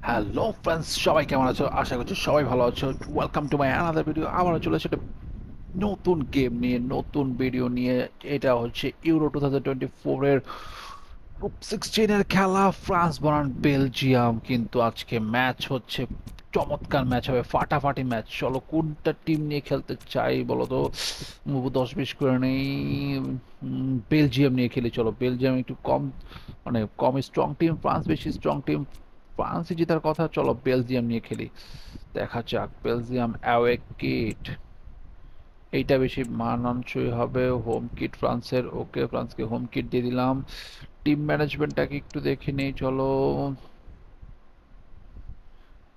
Hello friends, সবাই কেমন আছো? আশা করছি সবাই ভালো আছো। Welcome to my another video. আবারও চলে এসেছে একটা নতুন গেম নিয়ে, নতুন ভিডিও নিয়ে। এটা হচ্ছে ইউরো 2024 এর গ্রুপ 16 এর খেলা, ফ্রান্স বনাম বেলজিয়াম। কিন্তু আজকে ম্যাচ হচ্ছে চমৎকার ম্যাচ হবে, ফাটাফাটি ম্যাচ। চলো কোনটা টিম নিয়ে খেলতে চাই বলো তো? 10-20 করে নেই। বেলজিয়াম নিয়ে খেলি। চলো, বেলজিয়াম একটু কম, মানে কম স্ট্রং টিম, ফ্রান্স বেশি স্ট্রং টিম। ফ্রান্সই জেতার কথা। চলো বেলজিয়াম নিয়ে খেলি, দেখা যাক। বেলজিয়াম অ্যাওয়ে কিট, এইটা বেশি মানানসই হবে। হোম কিট ফ্রান্সের, ওকে ফ্রান্সকে হোম কিট দিয়ে দিলাম। টিম ম্যানেজমেন্টটাকে একটু দেখে নেই চলো।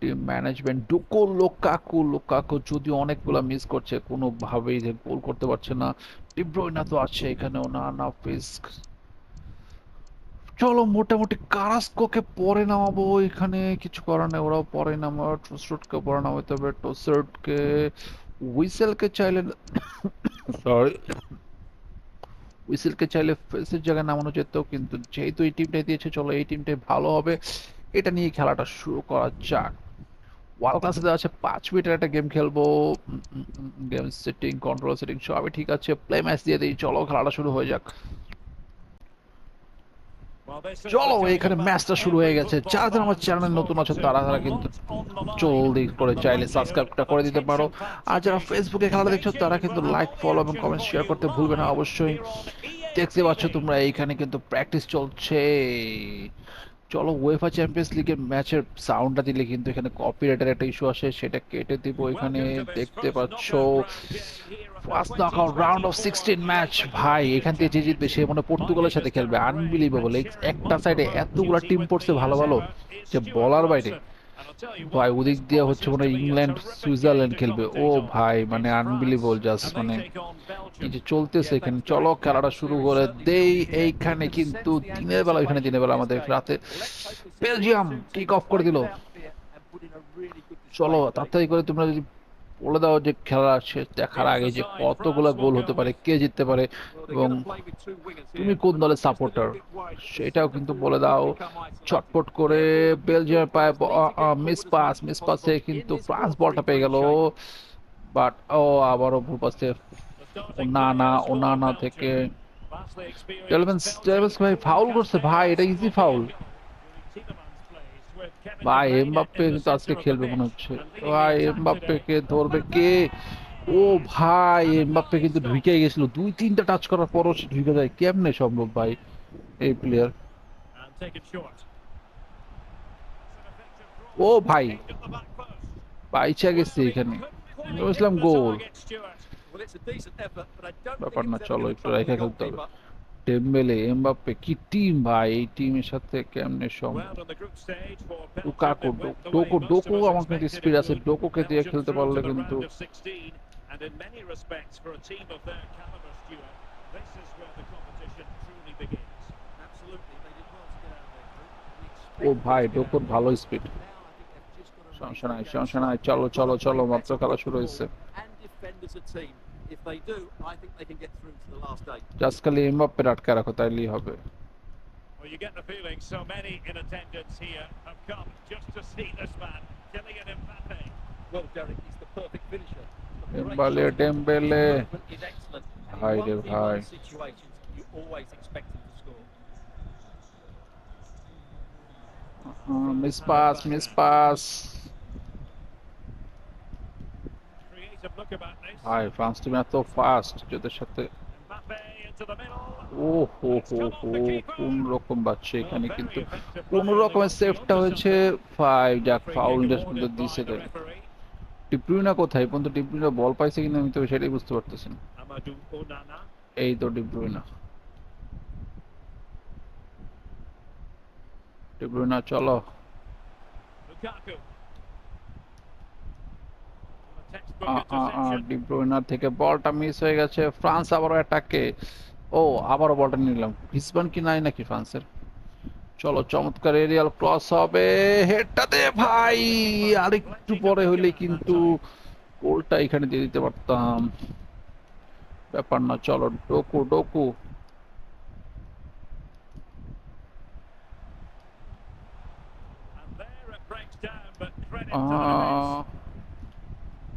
Team management, Doku Lukaku. Lukaku যদিও অনেকগুলা মিস করছে, কোনোভাবেই যে গোল করতে পারছে না। ডিব্রয়না তো আছে এখানেও, না না ফিস্ক। চলো মোটামুটি কারাস্কোকে পরে নামাবো, এখানে কিছু করার নেই। ওরাও পরে নামাবো, ট্রুসরুটকে পরে নামাতে হবে। টোসার্টকে, উইসেলকে চাইলে, সরি, উইসেলকে চাইলে ফেসের জায়গায় নামানো যেত, কিন্তু যেহেতু এই টিমটাই দিয়েছে, চলো এই টিমটাই ভালো হবে। এটা নিয়ে খেলাটা শুরু করা যাক। ওয়ার্ল্ড ক্লাসে দেওয়া আছে 5 মিনিটের একটা গেম খেলবো। গেম সেটিং, কন্ট্রোল সেটিং সবই ঠিক আছে। প্লে ম্যাচ দিয়ে দিই, চলো খেলাটা শুরু হয়ে যাক। চলো এখানে ম্যাচটা শুরু হয়ে গেছে। যারা যারা আমার চ্যানেলে নতুন আছো তারা তারা কিন্তু জলদি করে চাইলে সাবস্ক্রাইবটা করে দিতে পারো। আর যারা ফেসবুকে খেলাটা দেখছো তারা কিন্তু লাইক, ফলো এবং কমেন্ট শেয়ার করতে ভুলবে না অবশ্যই। দেখতে পাচ্ছ তোমরা এইখানে কিন্তু প্র্যাকটিস চলছে। চলো ওয়েফা চ্যাম্পিয়ন্স লিগের ম্যাচের সাউন্ডটা দিলে কিন্তু এখানে কপিরাইটের একটা ইস্যু আসে, সেটা কেটে দিব। এখানে দেখতে পাচ্ছ first knockout round of 16 match. ভাই এখান থেকে যে জিতবে সে মনে হয় পর্তুগালের সাথে খেলবে। আনবিলিভেবল, একটা সাইডে এতগুলো টিম পড়ছে ভালো ভালো, যে বলার বাইরে। ভাই ওদিক দিয়ে হচ্ছে মনে হয় ইংল্যান্ড সুইজারল্যান্ড খেলবে। ও ভাই মানে আনবিলিভেবল, জাস্ট মানে কি যে চলতেছে এখানে। চলো খেলাটা শুরু করে দেই। এইখানে কিন্তু দিনের বেলা, ওইখানে দিনের বেলা, আমাদের রাতে বেলজিয়াম কিক অফ করে দিল। চলো তাড়াতাড়ি করে তোমরা যদি বলে দাও যে খেলা শেষ দেখার আগে যে কতগুলা গোল হতে পারে, কে জিততে পারে, এবং তুমি কোন দলের সাপোর্টার সেটাও কিন্তু বলে দাও চটপট করে। বেলজিয়াম পায়, মিস পাস, মিস পাসে কিন্তু ফ্রান্স বলটা পেয়ে গেল। বাট ও আবারও ভুল পাসে ওনানা, ওনানা থেকে টেলমেন্স। টেলমেন্স ভাই ফাউল করছে ভাই, এটা ইজি ফাউল। ভাই এমবাপ্পে কিন্তু আজকে খেলবে মনে হচ্ছে। ভাই এমবাপ্পে কে ধরবে কে? ও ভাই এমবাপ্পে কিন্তু ঢুকে গেছিল, 2-3টা টাচ করার পরও সে ঢুকে যায়, কেমনে সম্ভব ভাই এই প্লেয়ার? ও ভাই পাইচা গেছে এখানে, বুঝলাম গোল ব্যাপার না। চলো একটু রেখে খেলতে হবে। ডেম্বেলে, এমবাপ্পে, কি টিম ভাই! এই টিমের সাথে কেমনে সম্ভব? লুকাকু, ডোকো, ডোকো আমার কিন্তু স্পিড আছে, ডোকোকে দিয়ে খেলতে পারলে কিন্তু। ও ভাই ডোকোর ভালো স্পিড। সমস্যা নাই, সমস্যা নাই, চলো চলো চলো, মাত্র খেলা শুরু হয়েছে। জাস্ট খালি এমবাপ্পে আটকে রাখো, তাইলেই হবে। ডেম্বালে, ডেম্বেলে, ভাই রে ভাই। Miss pass, miss pass. ভাই ফ্রান্স টিম এত ফাস্ট যাদের সাথে। ও হো হো হো, কোন রকম বাচ্চা এখানে কিন্তু কোন রকমের সেফটা হয়েছে। ফাইভ, যাক ফাউল মধ্যে দিছে তাই। ডিব্রুইনা কোথায় পর্যন্ত? ডিব্রুইনা বল পাইছে কিনা আমি তো সেটাই বুঝতে পারতেছি না। এই তো ডিব্রুইনা, ডিব্রুইনা চলো। ডিব্রুইনা থেকে বলটা মিস হয়ে গেছে। ফ্রান্স আবারও অ্যাটাকে। ও আবারও বলটা নিলাম। গ্রিজমান কি নাই নাকি ফ্রান্সের? চলো চমৎকার এরিয়াল ক্রস হবে, হেডটা দে ভাই। আরেকটু পরে হইলে কিন্তু গোলটা এখানে দিয়ে দিতে পারতাম, ব্যাপার না। চলো ডোকু, ডোকু,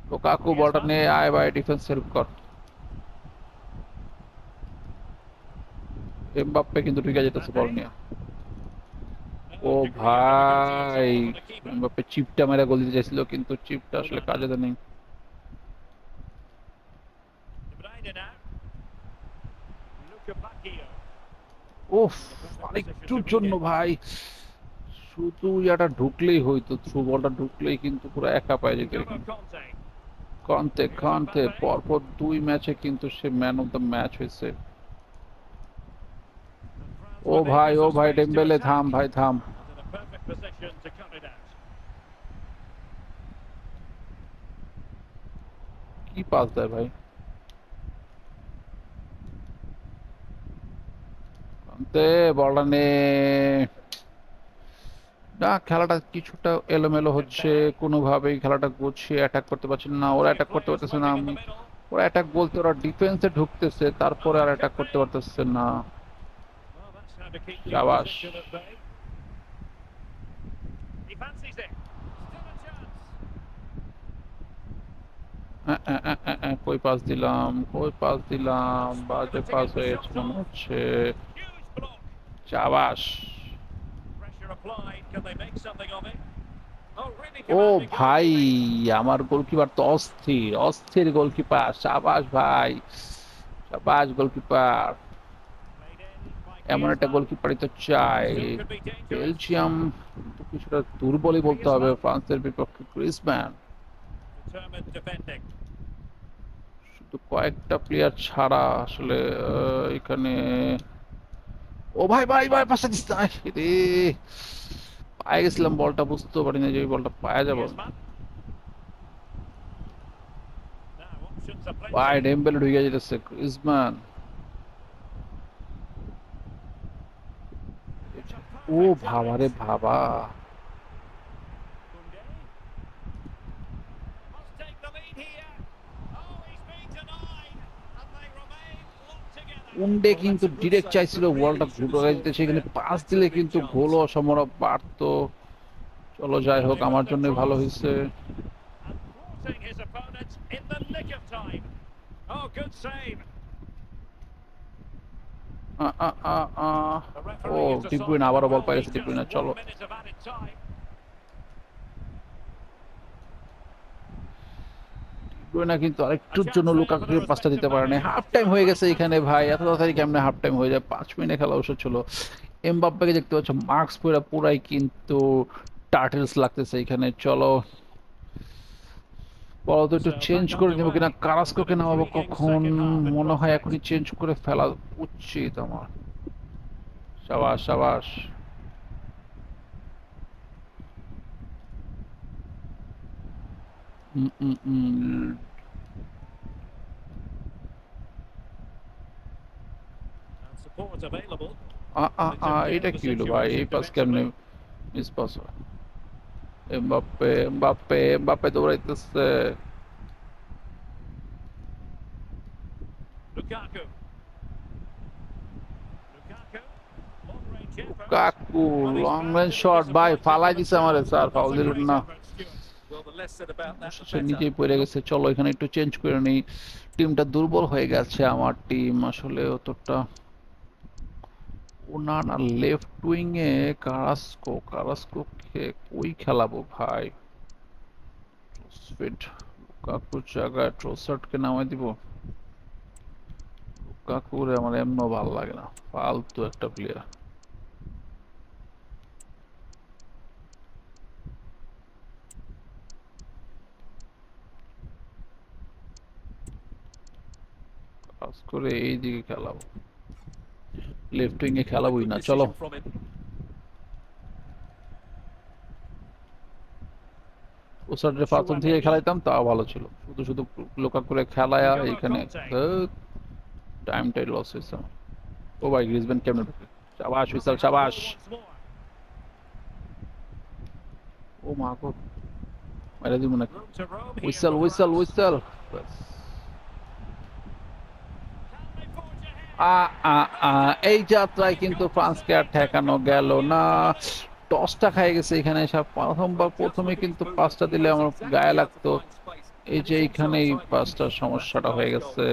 লুকাকু বলটা নিয়ে আয় ভাই, ডিফেন্স হেল্প কর। এমবাপ্পে কিন্তু ঢুকে যেতেছে বল নিয়ে। ও ভাই, এমবাপ্পে চিপটা মেরে গোল দিতে চাইছিল, কিন্তু চিপটা আসলে কাজে দেয়নি। উফ, আরেকটুর জন্য ভাই শুধু ইয়াটা ঢুকলেই হইতো, থ্রু বলটা ঢুকলেই কিন্তু পুরো একা পায় যেত এখানে। কন্তে কন্তে পরপর 2 ম্যাচে কিন্তু সে ম্যান অফ দ্য ম্যাচ হয়েছে। ও ভাই ডেম্বেলে থাম ভাই থাম। কি পাস দেয় ভাই, কন্তে বলটা নে। না, খেলাটা কিছুটা এলোমেলো হচ্ছে, কোনোভাবেই খেলাটা গুছিয়ে অ্যাটাক করতে পারছে না, ওরা অ্যাটাক করতে পারতেছে না। ওরা অ্যাটাক বলতে ওরা ডিফেন্সে ঢুকতেছে, তারপরে আর অ্যাটাক করতে পারতেছে না। শাবাশ। কই পাস দিলাম, কই পাস দিলাম, বাজে পাস হয়ে গেছে মনে হচ্ছে। শাবাশ। ও ভাই, আমার গোলকিপার তো অস্থির অস্থির গোলকিপার। শাবাশ ভাই, শাবাশ গোলকিপার। এমন একটা গোলকিপারই তো চাই। বেলজিয়াম তো কিছুটা দুর্বলই বলতে হবে ফ্রান্সের বিপক্ষে। গ্রিজম্যান শুধু কয়েকটা প্লেয়ার ছাড়া আসলে এখানে। ও ভাই ভাই ভাই, পাশে দিস না রে। পায়ে গেছিলাম বলটা, বুঝতে পারি না যে এই বলটা পায়ে যাব। ভাই ডেম্বেলে ঢুকে যেতেছে গ্রিজমান। ও ভাবা রে ভাবা। উন্ডে কিন্তু ডিরেক্ট চাইছিল বলটা ঘুরে দিতে, সেখানে পাস দিলে কিন্তু গোলও সম্ভব পারতো। চলো যাই হোক, আমার জন্য ভালো হয়েছে। ও ডি ব্রুইন আবারও বল পাই গেছে, ডি ব্রুইন। চলো, ব্রুইনা কিন্তু আরেকটুর জন্য লুকাকুকে পাসটা দিতে পারে না। হাফ টাইম হয়ে গেছে এখানে ভাই, এত তাড়াতাড়ি কেমনে হাফ টাইম হয়ে যায়? 5 মিনিটে খেলা অবশ্য ছিল। এমবাপ্পেকে দেখতে পাচ্ছ মার্কস পুরা পুরাই কিন্তু টার্টেলস লাগতেছে এখানে। চলো বলো তো, একটু চেঞ্জ করে দিব কিনা, কারাস্কোকে নামাবো কখন? মনে হয় এখনই চেঞ্জ করে ফেলা উচিত আমার। সাবাস সাবাস। উম, উম, উম। এটা কি হলো ভাই? এই পাস কেমনে মিস পাস হয়? এমবাপ্পে এমবাপ্পে এমবাপ্পে দৌড়াইতেছে। লুকাকু লং রেঞ্জ শট ভাই, ফালাই দিছে আমারে। স্যার ফাউল দিলেন না, সে নিজেই পড়ে গেছে। চলো এখানে একটু চেঞ্জ করে নেই, টিমটা দুর্বল হয়ে গেছে আমার টিম আসলে অতটা। ও না না, লেফট উইং এ কারাস্কো, কারাস্কোকে কই খেলাবো ভাই? স্পিড লুকাকুর জায়গায় ট্রোসার্টকে নামাই দিব। লুকাকুরে আমার এমন ভালো লাগে না, ফালতু একটা প্লেয়ার। কাজ করে এই দিকে খেলাবো, লেফট উইং এ খেলাবোই না। চলো ওসারের প্রথম থেকে খেলাইতাম তাও ভালো ছিল, শুধু শুধু লোকা করে খেলায়া এখানে টাইমটাই লস হয়েছে আমার। ও ভাই গ্রিজম্যান কেমনে ঢুকে? শাবাশ বিশাল শাবাশ। ও মা গো, মেরে দিব নাকি? Whistle whistle whistle. আ আ আ এই যাত্রায় কিন্তু ফ্রান্সকে আর ঠেকানো গেল না। টসটা খাই গেছে এখানে সব প্রথমবার, প্রথমে কিন্তু পাঁচটা দিলে আমার গায়ে লাগতো। এই যে এইখানেই পাঁচটার সমস্যাটা হয়ে গেছে।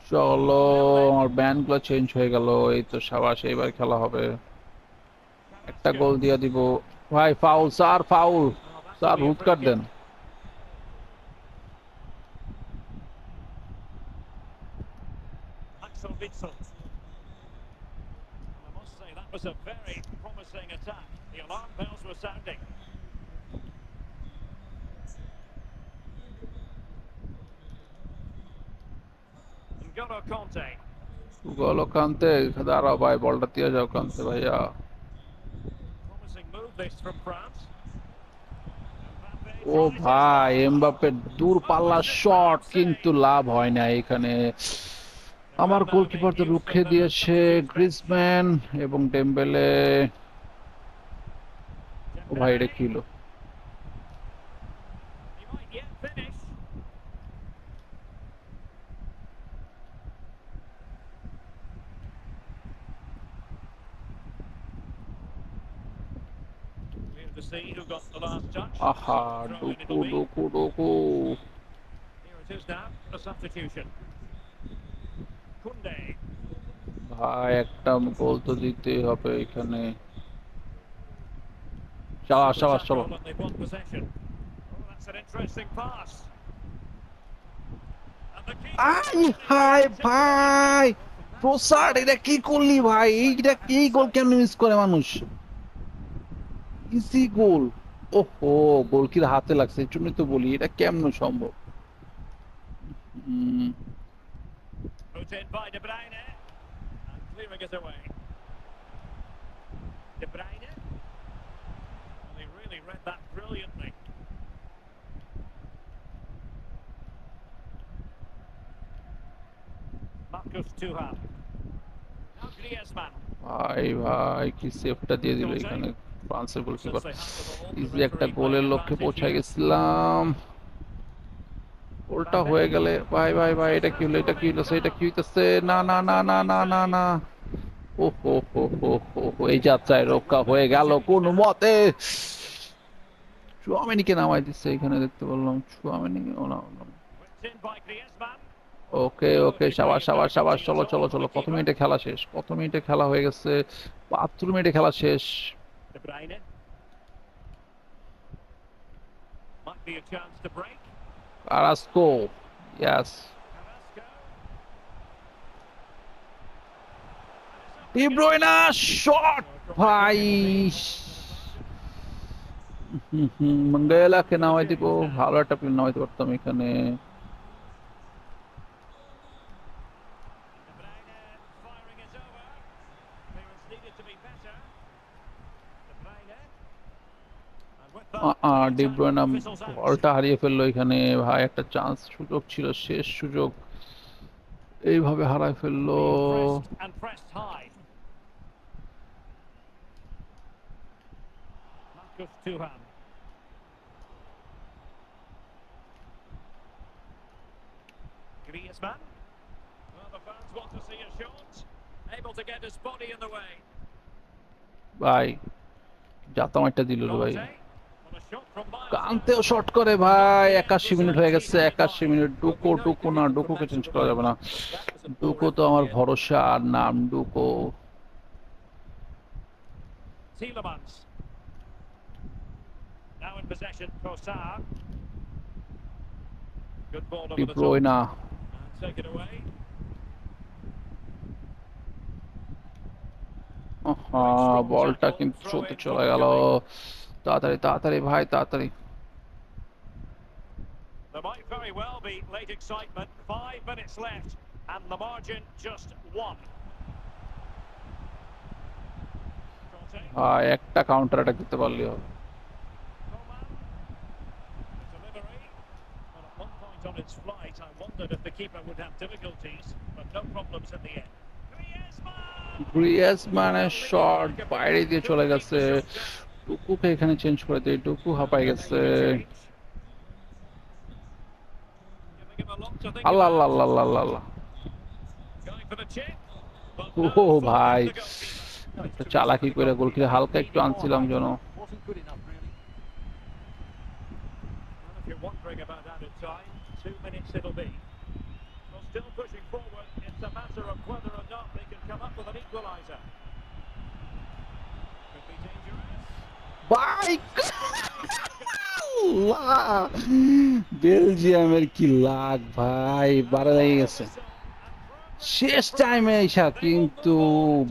চলো, আমার ব্যান্ড গুলো চেঞ্জ হয়ে গেল। এই তো সাবাস, এইবার খেলা হবে। একটা গোল দিয়ে দিব। ভাই foul sir, foul sir, route cut দেন। Axel Witsel. I must say that was a very promising attack. The alarm bells were sounding. N'Golo Conte. গোল কান্তে, দাঁড়াও ভাই, বলটা দিয়ে যাও কান্তে ভাইয়া। Promising move this from France. Mbappe O tries his ভাই, luck. এমবাপ্পের দূর Oh, পাল্লা a শট, superb কিন্তু save. লাভ হয় না এখানে। There আমার will now be গোলকিপার তো news রুখে from the দিয়েছে substitutes bench. গ্রিজম্যান এবং ডেম্বেলে। ও ভাই, এটা Dembele. কি হলো? He might yet finish. Clear to see who got the last touch. আহা, Throw in ডুকু it'll be. ডুকু ডুকু। Here it is now, a substitution. Kunde. ভাই, একটা গোল তো দিতেই হবে এখানে। সাবাস Super সাবাস, চলো। tackle and they've won possession. Oh, that's an interesting pass. And the keeper আই হাই ভাই, প্রসাদ, এটা কি করলি ভাই? এইটা কি, গোল কেন মিস করে মানুষ? ইজি গোল। ওহো, গোলকির হাতে লাগছে, এই জন্যই তো বলি এটা কেমন সম্ভব। হুম, put in by De Bruyne and clearing it away. De Bruyne. Well, he really read that brilliantly. Marcus Thuram. Now Griezmann. ভাই ভাই, কি সেফটা দিয়ে দিল এখানে ফ্রান্সের goalkeeper. Since they have the ball, the easy একটা referee playing গোলের লক্ষ্যে advantage পৌঁছে here. গেছিলাম। গোলটা Mbappe. হয়ে গেলে, ভাই ভাই ভাই, এটা কি হলো, এটা কি হলো, এটা কি হইতেছে? না না না না না না না। ও হো হো হো হো হো, এই যাত্রায় রক্ষা হয়ে গেল কোন মতে। চুয়ামেনিকে নামাই দিচ্ছে এখানে, দেখতে বললাম চুয়ামেনি। ও না, Whipped in by Griezmann. Okay Oh, okay, degree সাবাস of সাবাস সাবাস, difficulty চলো is চলো all for চলো। the কত keeper. মিনিটে খেলা শেষ? কত মিনিটে খেলা হয়ে গেছে? 72 মিনিটে খেলা শেষ। De Bruyne. Might be a chance to break. Carrasco, yes. Carrasco. De Bruyne shot ভাই। মঙ্গেলাকে নামাই দিব, ভালো একটা প্লেয়ার নামাইতে পারতাম এখানে। De Bruyne firing it over. Clearance needed to be better. De Bruyne. And with that, the D attack Bruyne fizzles out. বলটা হারিয়ে ফেললো এখানে। ভাই, একটা চান্স, সুযোগ ছিল, শেষ সুযোগ, এইভাবে হারায় ফেললো। Being pressed and pressed high. Marcus Thuram. Griezmann. Well, the fans want to see a shot. Able to get his body in the way. ভাই, জাতাম একটা দিল রে ভাই। Conte. On a shot from miles কান্তেও out. Shot করে ভাই। 81 minute হয়ে গেছে, 81 minute. Duco Duco না, ডুকোকে চেঞ্জ করা যাবে না। ডুকো তো আমার ভরসা, আর নাম Duco. Tielemans. Now in possession, Trossard. Good ball D over the top. Bruyne. And take it away. বলটা কিন্তু চলতে চলে গেল। তাড়াতাড়ি তাড়াতাড়ি ভাই, তাড়াতাড়ি। There might very well be late excitement. 5 minutes left, and the margin just one. Conte. ভাই, একটা কাউন্টার অ্যাটাক দিতে পারলেই হবে। Coman. The delivery. Well, at one point on its flight, I wondered if the keeper would have difficulties, but no problems in the end. Griezmann. গ্রিয়েজমানের shot বাইরে দিয়ে চলে গেছে। ডুকুকে এখানে চেঞ্জ করে দেয়, ডুকু হাঁপাই গেছে। Giving him a lot to think Allah Allah about. Allah Allah Allah. Going for the chip. But O no fault ভাই, in the goalkeeper. একটা চালাকি করে গোল কিরে হালকা একটু আনছিলাম যেন। Wasn't good enough, really. Well, if you're wondering about added time, 2 minutes it'll be. Well, still pushing forward. It's a matter of whether or not they can come up with an equaliser. Could be dangerous. ভাই বেলজিয়ামের কি লাগ ভাই, বাড়া লেগে গেছে শেষ টাইমে এসা, কিন্তু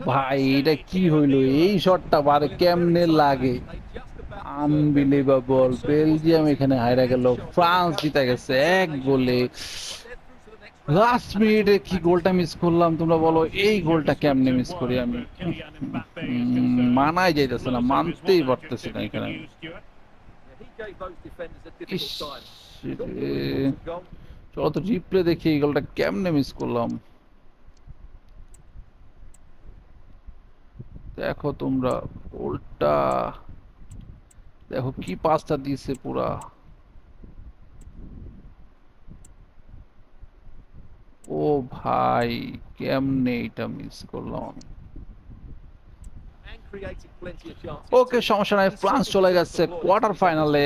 ভাই এটা কি হইলো, এই শটটা বারে কেমনে লাগে, আনবিলিভেবল। বেলজিয়াম এখানে হাইরা গেল, ফ্রান্স জিতে গেছে এক গোলে। লাস্ট মিনিটে কি গোলটা মিস করলাম তোমরা বলো, এই গোলটা কেমনে মিস করি আমি, Kylian Mbappe is concerned. মানাই যাইতেছে না, মানতেই পারতেছি না এখানে। Yeah, he gave those defenders a is difficult time. রে, চলো তো রিপ্লে দেখি এই গোলটা কেমনে মিস করলাম। দেখো তোমরা গোলটা, দেখো কি পাসটা দিছে পুরা, ও ভাই কেমনে এটা মিস করলাম। And created plenty of chances. ওকে, সমস্যা নাই, ফ্রান্স চলে গেছে কোয়ার্টার ফাইনালে।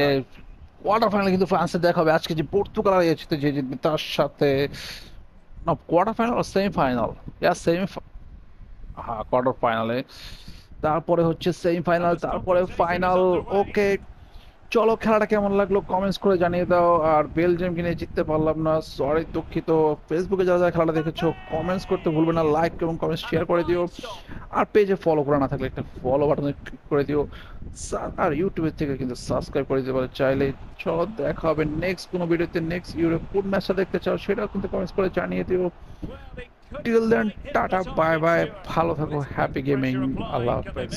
কোয়ার্টার ফাইনালে কিন্তু ফ্রান্সে দেখা হবে আজকে, যে পর্তুগাল আর এসেছে যে জিতবে তার সাথে, না কোয়ার্টার ফাইনাল আর সেমিফাইনাল, হ্যাঁ কোয়ার্টার ফাইনালে, তারপরে হচ্ছে সেমিফাইনাল, তারপরে ফাইনাল। ওকে, চলো খেলাটা কেমন লাগলো কমেন্টস করে জানিয়ে দাও। আর বেলজিয়ামকে নিয়ে জিততে পারলাম না, সরি দুঃখিত। ফেসবুকে যারা যারা খেলাটা দেখেছো কমেন্টস করতে ভুলবে না, লাইক এবং কমেন্টস শেয়ার করে দিও। আর পেজে ফলো করা না থাকলে একটা ফলো বাটনে ক্লিক করে দিও। আর ইউটিউবের থেকে কিন্তু সাবস্ক্রাইব করে দিতে পারো চাইলে। চলো দেখা হবে নেক্সট কোনো ভিডিওতে, নেক্সট ইউরোপ কোন ম্যাচটা দেখতে চাও সেটাও কিন্তু কমেন্টস করে জানিয়ে দিও। Till then tata bye bye, ভালো থাকো, হ্যাপি গেমিং, আল্লাহ হাফেজ।